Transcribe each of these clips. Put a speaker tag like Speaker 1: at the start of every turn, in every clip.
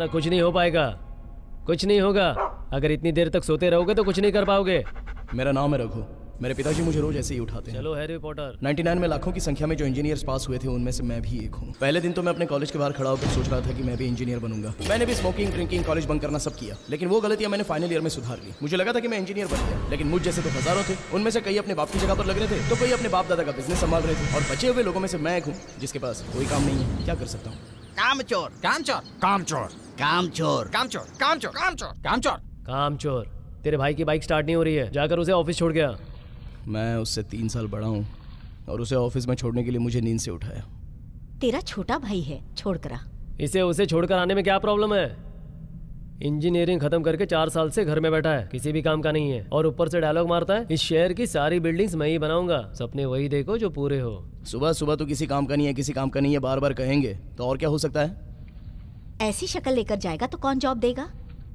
Speaker 1: कुछ नहीं हो पाएगा, कुछ नहीं होगा। अगर इतनी देर तक सोते रहोगे तो कुछ नहीं कर पाओगे।
Speaker 2: मेरा नाम है रघु। मेरे पिताजी मुझे रोज ऐसे ही उठाते हैं।
Speaker 1: चलो हैरी पॉटर।
Speaker 2: 99 में लाखों की संख्या में जो इंजीनियर्स पास हुए थे उनमें से मैं भी एक हूँ। पहले दिन तो मैं अपने कॉलेज के बाहर खड़ा होकर सोच रहा था कि मैं भी इंजीनियर बनूंगा। मैंने भी स्मोकिंग, ड्रिंकिंग, कॉलेज बंक करना सब किया, लेकिन वो गलतियां मैंने फाइनल ईयर में सुधार ली। मुझे लगा था कि मैं इंजीनियर बन गया, लेकिन मुझ जैसे तो हजारों थे। उनमें से कई अपने बाप की जगह पर लग रहे थे, तो कोई अपने बाप दादा का बिजनेस संभाल रहे थे, और बचे हुए लोगों में से मैं एक हूँ जिसके पास कोई काम नहीं है। क्या कर सकता हूँ?
Speaker 3: कामचोर कामचोर कामचोर कामचोर कामचोर कामचोर कामचोर कामचोर
Speaker 1: कामचोर। तेरे भाई की बाइक स्टार्ट नहीं हो रही है, जाकर उसे ऑफिस छोड़ गया।
Speaker 2: मैं उससे 3 साल बड़ा हूँ और उसे ऑफिस में छोड़ने के लिए मुझे नींद से उठाया।
Speaker 4: तेरा छोटा भाई है, छोड़ कर आ।
Speaker 1: इसे उसे छोड़कर आने में क्या प्रॉब्लम है? इंजीनियरिंग खत्म करके 4 साल से घर में बैठा है, किसी भी काम का नहीं है, और ऊपर से डायलॉग मारता है इस शहर की सारी बिल्डिंग्स मैं ही बनाऊंगा। सपने वही देखो जो पूरे हो।
Speaker 2: सुबह सुबह तो किसी काम का नहीं है, किसी काम का नहीं है बार बार कहेंगे तो और क्या हो सकता है?
Speaker 4: ऐसी शक्ल लेकर जाएगा तो कौन जॉब देगा?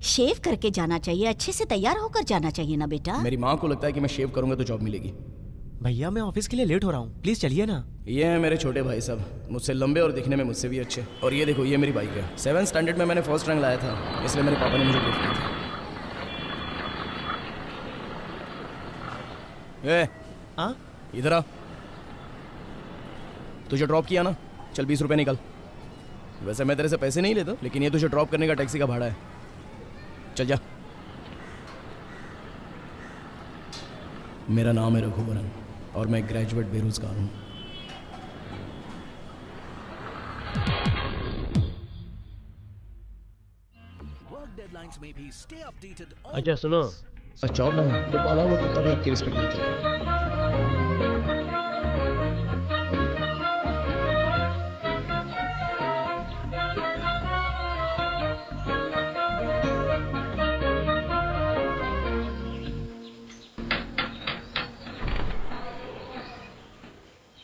Speaker 4: शेव करके जाना चाहिए, अच्छे से तैयार होकर जाना चाहिए ना बेटा।
Speaker 2: मेरी माँ को लगता है कि मैं शेव करूंगा तो जॉब मिलेगी।
Speaker 5: भैया मैं ऑफिस के लिए लेट हो रहा हूँ, प्लीज चलिए ना।
Speaker 2: ये हैं मेरे छोटे भाई साहब, मुझसे लंबे और दिखने में मुझसे भी अच्छे। और ये देखो, ये मेरी बाइक है। 7th स्टैंडर्ड में मैंने फर्स्ट रैंक लाया था, इसलिए मेरे पापा ने मुझे गिफ्ट किया था। इधर आ। तुझे ड्रॉप किया ना, चल 20 रुपए निकल। वैसे मैं तेरे से पैसे नहीं लेता, लेकिन ये तुझे ड्रॉप करने का टैक्सी का भाड़ा है। चल जा। मेरा नाम है रघुवरन और मैं ग्रेजुएट बेरोजगार हूँ।
Speaker 1: अच्छा सुनो,
Speaker 2: अच्छा ना तो बाला वो तो तभी आपकी रिस्पेक्ट नहीं करेगा।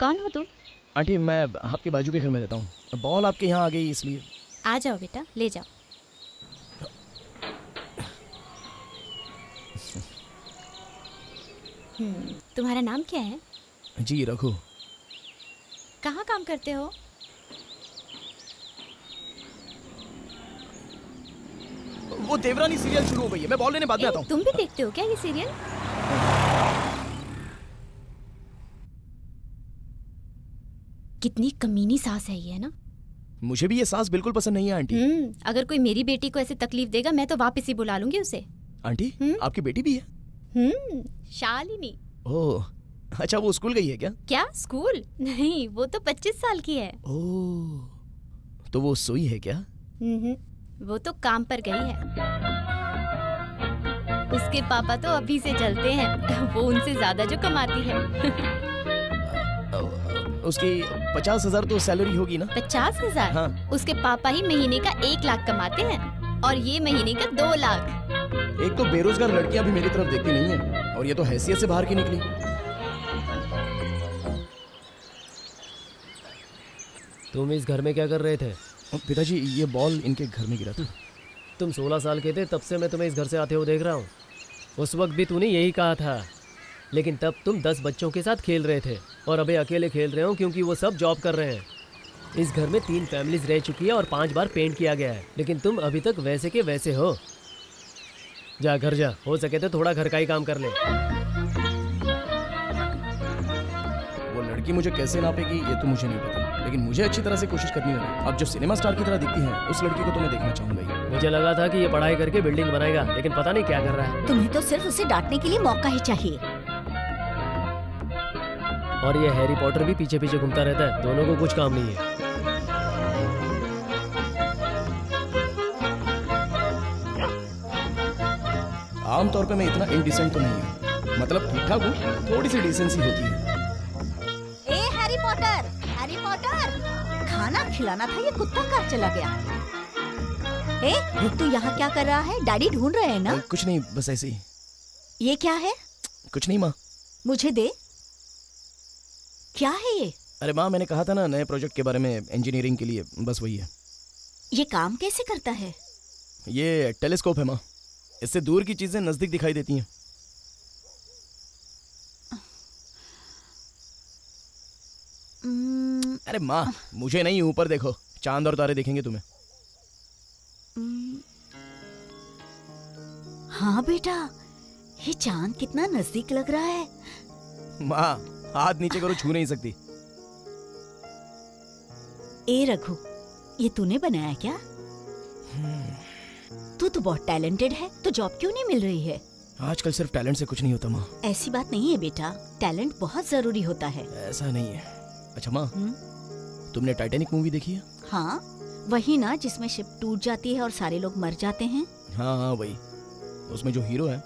Speaker 6: कौन हो तुम?
Speaker 2: आंटी, मैं आपके बाजू के घर में रहता हूँ। बॉल आपके यहाँ आ गई इसलिए।
Speaker 6: आ जाओ बेटा, ले जाओ। तुम्हारा नाम क्या है?
Speaker 2: जी रघु।
Speaker 6: कहाँ काम करते हो?
Speaker 2: वो देवरानी सीरियल शुरू हो गई है, मैं बॉल लेने बाद में आता हूँ।
Speaker 6: तुम भी देखते हो क्या ये सीरियल? कितनी कमीनी सास है ये, ना?
Speaker 2: मुझे भी ये सास बिल्कुल पसंद नहीं है आंटी।
Speaker 6: अगर कोई मेरी बेटी को ऐसे तकलीफ देगा मैं तो वापस ही बुला लूंगी उसे।
Speaker 2: आंटी, आपकी बेटी भी है?
Speaker 6: शालिनी।
Speaker 2: ओह, अच्छा वो स्कूल गई है क्या?
Speaker 6: क्या स्कूल? नहीं, वो तो 25 साल की है।
Speaker 2: ओह, तो वो सोई है क्या?
Speaker 6: वो तो काम पर गई है। उसके पापा तो अभी से जलते हैं, वो उनसे ज्यादा जो कमाती है।
Speaker 2: उसकी 50,000 तो सैलरी होगी ना?
Speaker 6: 50,000?
Speaker 2: हाँ।
Speaker 6: उसके पापा ही महीने का 1 लाख कमाते हैं और ये महीने का 2 लाख।
Speaker 2: एक तो बेरोजगार लड़कियां भी मेरी तरफ देखती नहीं है, और ये तो हैसियत से बाहर की निकली।
Speaker 1: तुम इस घर में क्या कर रहे थे?
Speaker 2: पिताजी, ये बॉल इनके घर में गिरा था।
Speaker 1: तुम 16 साल के थे तब से मैं तुम्हें इस घर से आते हुए देख रहा हूँ। उस वक्त भी तूने यही कहा था, लेकिन तब तुम 10 बच्चों के साथ खेल रहे थे, और अभी अकेले खेल रहे हो क्योंकि वो सब जॉब कर रहे हैं। इस घर में 3 फैमिलीज रह चुकी है और 5 बार पेंट किया गया है, लेकिन तुम अभी तक वैसे के वैसे हो। जा घर जा, हो सके तो थोड़ा घर का ही काम कर ले।
Speaker 2: वो लड़की मुझे कैसे नापेगी ये तो मुझे नहीं पता, लेकिन मुझे अच्छी तरह से कोशिश करनी होगी। अब जो सिनेमा स्टार की तरह दिखती है उस लड़की को तो मैं देखना चाहूंगा ही।
Speaker 1: मुझे लगा था कि ये पढ़ाई करके बिल्डिंग बनाएगा, लेकिन पता नहीं क्या कर रहा है।
Speaker 4: तुम्हें तो सिर्फ उसे डांटने के लिए मौका ही चाहिए।
Speaker 1: और ये हैरी पॉटर भी पीछे पीछे घूमता रहता है, दोनों को कुछ काम नहीं है।
Speaker 2: आमतौर पे मैं इतना इनडिसेंट तो नहीं हूँ, मतलब ठीक ठाक हूँ, थोड़ी सी डिसेंसी होती है।
Speaker 4: ए हैरी पॉटर, हैरी पॉटर, खाना खिलाना था, ये कुत्ता कहाँ चला गया? ए, तू यहाँ क्या कर रहा है? डैडी ढूंढ रहे हैं ना?
Speaker 2: कुछ नहीं, बस ऐसे ही।
Speaker 4: ये क्या है?
Speaker 2: कुछ नहीं माँ।
Speaker 4: मुझे दे। क्या है ये?
Speaker 2: अरे माँ, मैंने कहा था ना नए प्रोजेक्ट के बारे में, इंजीनियरिंग के लिए, बस वही है।
Speaker 4: ये काम कैसे करता है?
Speaker 2: ये टेलीस्कोप है माँ, इससे दूर की चीजें नजदीक दिखाई देती हैं। अरे माँ, मुझे नहीं, ऊपर देखो, चांद और तारे दिखेंगे तुम्हें।
Speaker 4: हाँ बेटा, ये चांद कितना नजदीक लग रहा है।
Speaker 2: माँ, हाथ नीचे करो, छू नहीं सकती।
Speaker 4: ए रघु, ये तूने बनाया क्या? तू तो बहुत टैलेंटेड है, तो जॉब क्यों नहीं मिल रही है?
Speaker 2: आजकल सिर्फ टैलेंट से कुछ नहीं होता माँ।
Speaker 4: ऐसी बात नहीं है बेटा, टैलेंट बहुत जरूरी होता है।
Speaker 2: ऐसा नहीं है। अच्छा माँ, तुमने टाइटैनिक मूवी देखी है?
Speaker 4: हाँ, वही ना जिसमें शिप टूट जाती है और सारे लोग मर जाते हैं।
Speaker 2: हाँ हाँ वही। उसमें जो हीरो है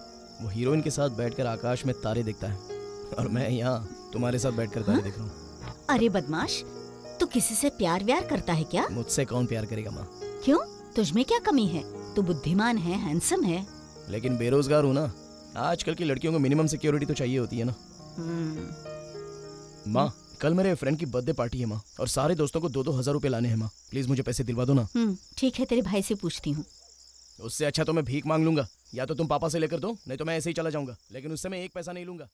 Speaker 2: वो हीरोइन के साथ बैठकर आकाश में तारे देखता है, और मैं यहाँ तुम्हारे साथ बैठकर तारे देख रहा हूँ।
Speaker 4: अरे बदमाश, तू किसी से प्यार व्यार करता है क्या?
Speaker 2: मुझसे कौन प्यार करेगा माँ?
Speaker 4: क्यों, तुझमें क्या कमी है? तू बुद्धिमान है, हैंडसम है।
Speaker 2: लेकिन बेरोजगार हूँ ना। आजकल की लड़कियों को मिनिमम सिक्योरिटी तो चाहिए होती है ना। माँ, कल मेरे फ्रेंड की बर्थडे पार्टी है माँ, और सारे दोस्तों को 2-2 हजार रुपए लाने हैं माँ। प्लीज मुझे पैसे दिलवा दो ना।
Speaker 4: ठीक है, तेरे भाई से पूछती हूँ।
Speaker 2: उससे अच्छा तो मैं भीख मांग लूंगा, या तो तुम पापा से लेकर दो, नहीं तो मैं ऐसे ही चला जाऊंगा, लेकिन उससे मैं 1 पैसा नहीं लूंगा।